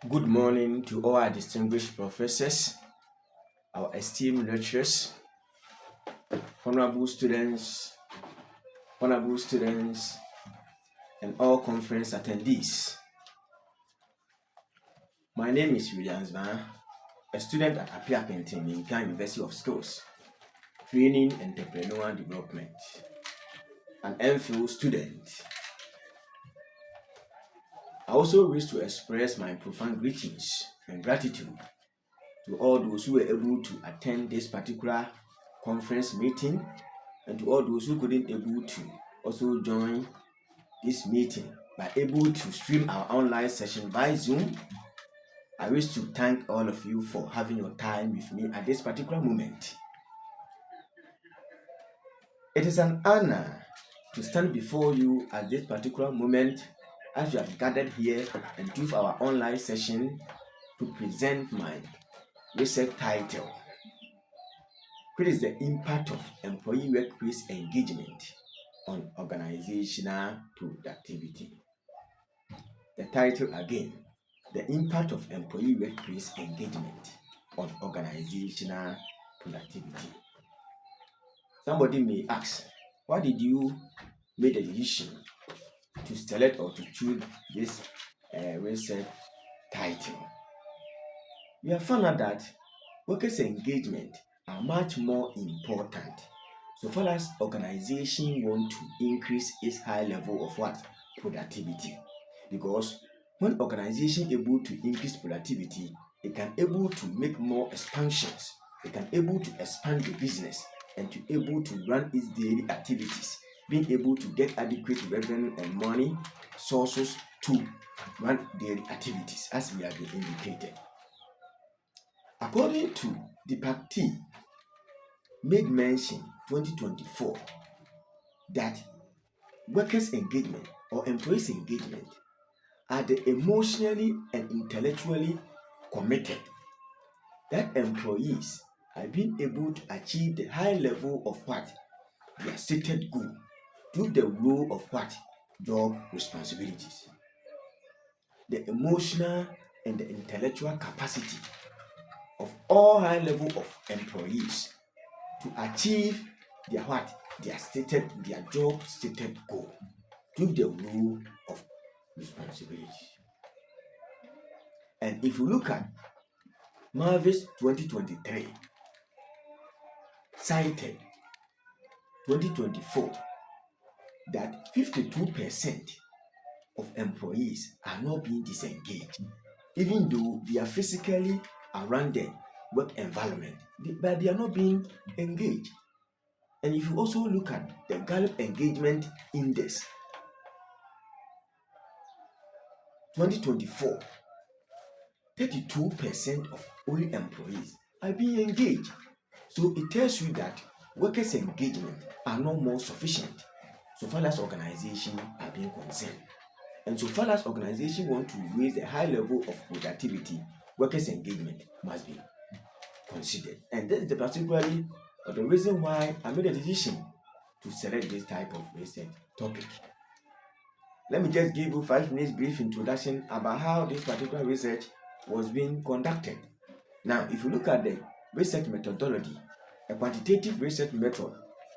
Good morning to all our distinguished professors, our esteemed lecturers, honorable students, honorable students, and all conference attendees. My name is Williams Baah, a student at Appiah, Akkenten, Minka University of Skills, Training and Entrepreneurial Development, an MPhil student. I also wish to express my profound greetings and gratitude to all those who were able to attend this particular conference meeting and to all those who couldn't able to also join this meeting by able to stream our online session by Zoom. I wish to thank all of you for having your time with me at this particular moment. It is an honor to stand before you at this particular moment as you have gathered here and do our online session to present my research title, which is the impact of employee workplace engagement on organizational productivity. The title again, the impact of employee workplace engagement on organizational productivity. Somebody may ask, why did you make the decision to select or to choose this research title? We have found out that workers' engagement are much more important so far as organization want to increase its high level of what? Productivity. Because when organization able to increase productivity, it can able to make more expansions. It can able to expand the business and to able to run its daily activities, being able to get adequate revenue and money sources to run daily activities as we have been indicated. According to the Part T, made mention 2024 that workers' engagement or employees' engagement are the emotionally and intellectually committed that employees are being able to achieve the high level of what their stated goal through the role of what job responsibilities. The emotional and the intellectual capacity of all high level of employees to achieve their job stated goal through the role of responsibility. And if you look at Marvis 2023 cited 2024 that 52% of employees are not being disengaged, even though they are physically around the work environment, but they are not being engaged. And if you also look at the Gallup Engagement Index 2024, 32% of only employees are being engaged. So it tells you that workers' engagement are not more sufficient so far as organizations are being concerned. And so far as organizations want to raise the high level of productivity, workers' engagement must be considered. And this is the particularly the reason why I made a decision to select this type of research topic. Let me just give you 5 minutes brief introduction about how this particular research was being conducted. Now, if you look at the research methodology, a quantitative research method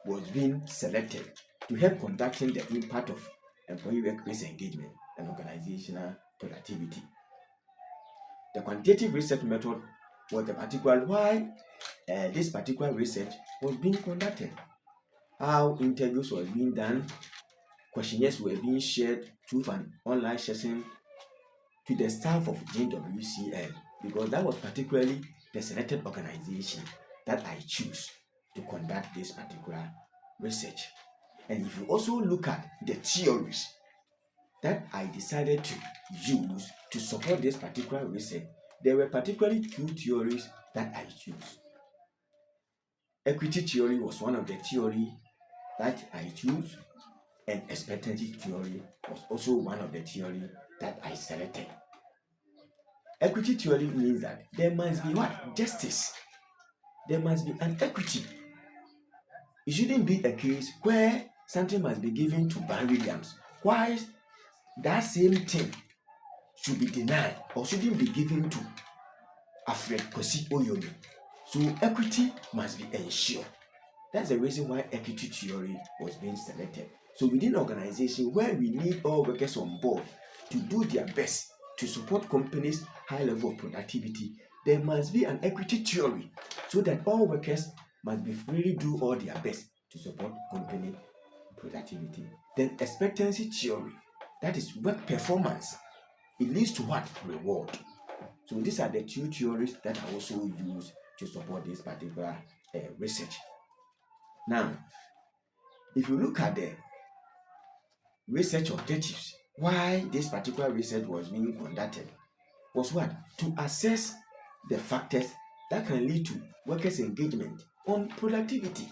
was being selected to help conducting the impact of employee workplace engagement and organizational productivity. The quantitative research method was the particular why this particular research was being conducted, how interviews were being done, questionnaires were being shared through an online session to the staff of JWCL, because that was particularly the selected organization that I choose to conduct this particular research. And if you also look at the theories that I decided to use to support this particular research, there were particularly 2 theories that I chose. Equity theory was one of the theory that I chose, and expectancy theory was also one of the theory that I selected. Equity theory means that there must be what? Justice. There must be an equity. It shouldn't be a case where something must be given to Van Williams, while that same thing should be denied or shouldn't be given to Alfred Kosi Oyomi. So equity must be ensured. That's the reason why equity theory was being selected. So within organization where we need all workers on board to do their best to support companies' high level of productivity, there must be an equity theory so that all workers must be freely do all their best to support company productivity. Then expectancy theory, that is work performance. It leads to what? Reward. So these are the two theories that are also used to support this particular research. Now, if you look at the research objectives, why this particular research was being conducted was what? To assess the factors that can lead to workers' engagement on productivity.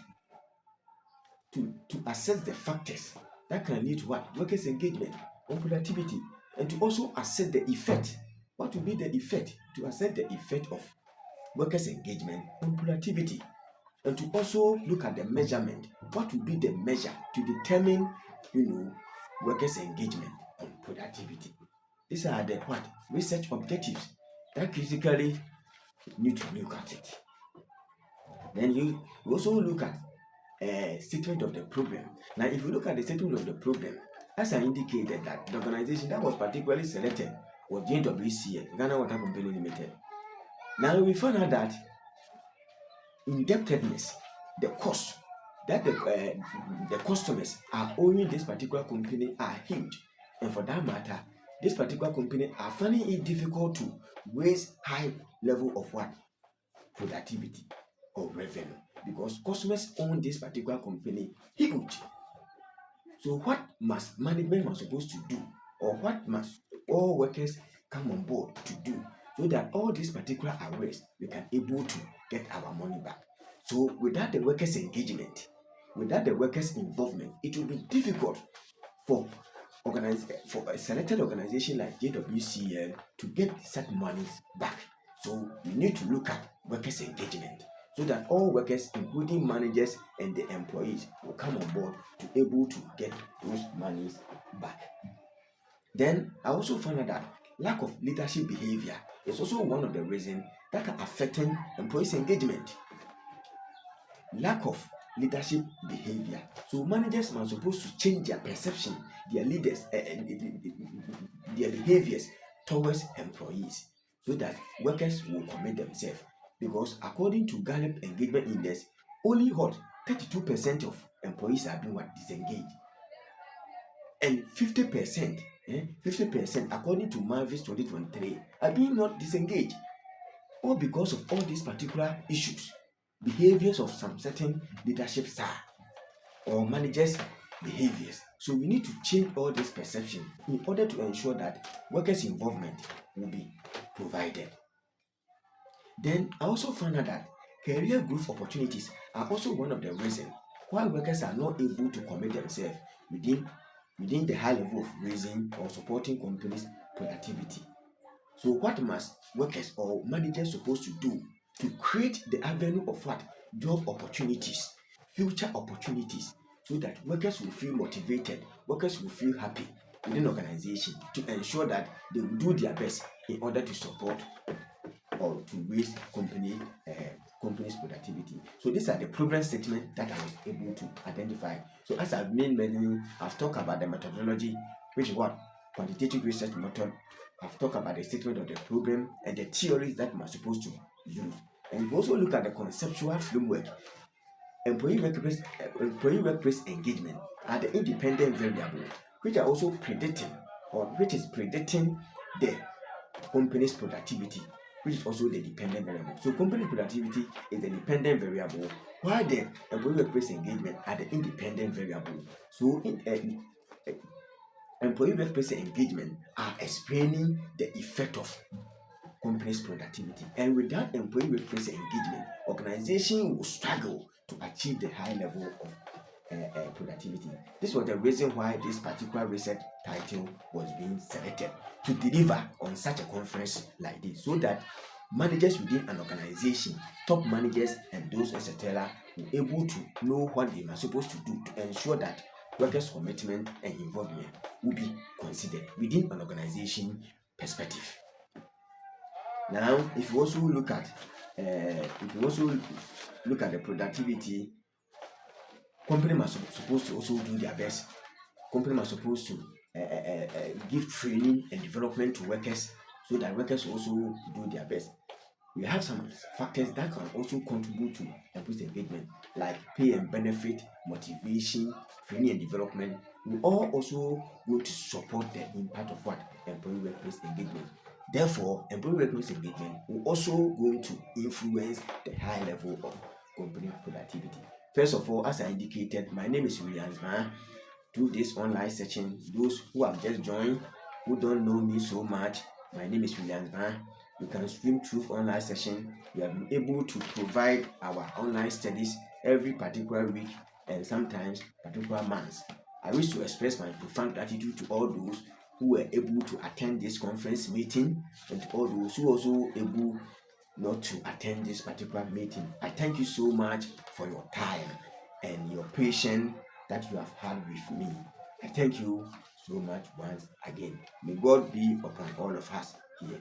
To assess the factors that can lead to what? Workers' engagement on productivity. And to also assess the effect. What will be the effect? To assess the effect of workers' engagement on productivity. And to also look at the measurement. What will be the measure to determine, workers' engagement on productivity? These are the what? Research objectives that critically need to look at it. Then you also look at a statement of the problem. Now, if you look at the statement of the problem, as I indicated that the organization that was particularly selected was JWCL, Ghana Water Company Limited. Now we found out that indebtedness, the cost that the customers are owing this particular company are huge, and for that matter, this particular company are finding it difficult to raise high level of what? Productivity or revenue, because customers own this particular company huge. So what must management supposed to do, or what must all workers come on board to do, so that all these particular arrests we can able to get our money back? So without the workers' engagement, without the workers' involvement, it will be difficult for a selected organization like JWCL to get such money back. So we need to look at workers' engagement so that all workers, including managers and the employees, will come on board to able to get those monies back. Then I also found out that lack of leadership behavior is also one of the reasons that are affecting employees' engagement. Lack of leadership behavior. So managers are supposed to change their perception, their leaders, their behaviors towards employees, so that workers will commit themselves. Because according to Gallup Engagement Index, only 32% of employees are being disengaged, and 50% according to Mavis 2023 are being not disengaged, all because of all these particular issues, behaviors of some certain leadership style or managers' behaviors. So we need to change all this perception in order to ensure that workers' involvement will be provided. Then I also found out that career growth opportunities are also one of the reasons why workers are not able to commit themselves within the high level of raising or supporting companies' productivity. So what must workers or managers supposed to do to create the avenue of what? Job opportunities, future opportunities, so that workers will feel motivated, workers will feel happy within organization to ensure that they will do their best in order to support or to raise company's productivity. So these are the problem statements that I was able to identify. So as I've mentioned, I've talked about the methodology, which is what? Quantitative research method. I've talked about the statement of the problem and the theories that we're supposed to use. And we've also looked at the conceptual framework. Employee workplace engagement are the independent variable, which are also predicting the company's productivity, which is also the dependent variable. So company productivity is the dependent variable, while the employee workplace engagement are the independent variable. So employee workplace engagement are explaining the effect of company's productivity. And without employee workplace engagement, organization will struggle to achieve the high level of productivity. This was the reason why this particular research title was being selected to deliver on such a conference like this, so that managers within an organization, top managers and those etc., will be able to know what they are supposed to do to ensure that workers' commitment and involvement will be considered within an organization perspective. Now, if you also look at the productivity, companies are supposed to also do their best. Companies are supposed to give training and development to workers so that workers also do their best. We have some factors that can also contribute to employees' engagement, like pay and benefit, motivation, training and development. We all also go to support the impact of what employee workplace engagement. Therefore, employee workplace engagement will also going to influence the high level of company productivity. First of all, as I indicated, my name is Williams Baah. Through this online session, those who have just joined, who don't know me so much, my name is Williams Baah. You can stream through online session. We have been able to provide our online studies every particular week and sometimes particular months. I wish to express my profound gratitude to all those who were able to attend this conference meeting and to all those who also able not to attend this particular meeting. I thank you so much for your time and your patience that you have had with me. I thank you so much once again. May God be upon all of us here.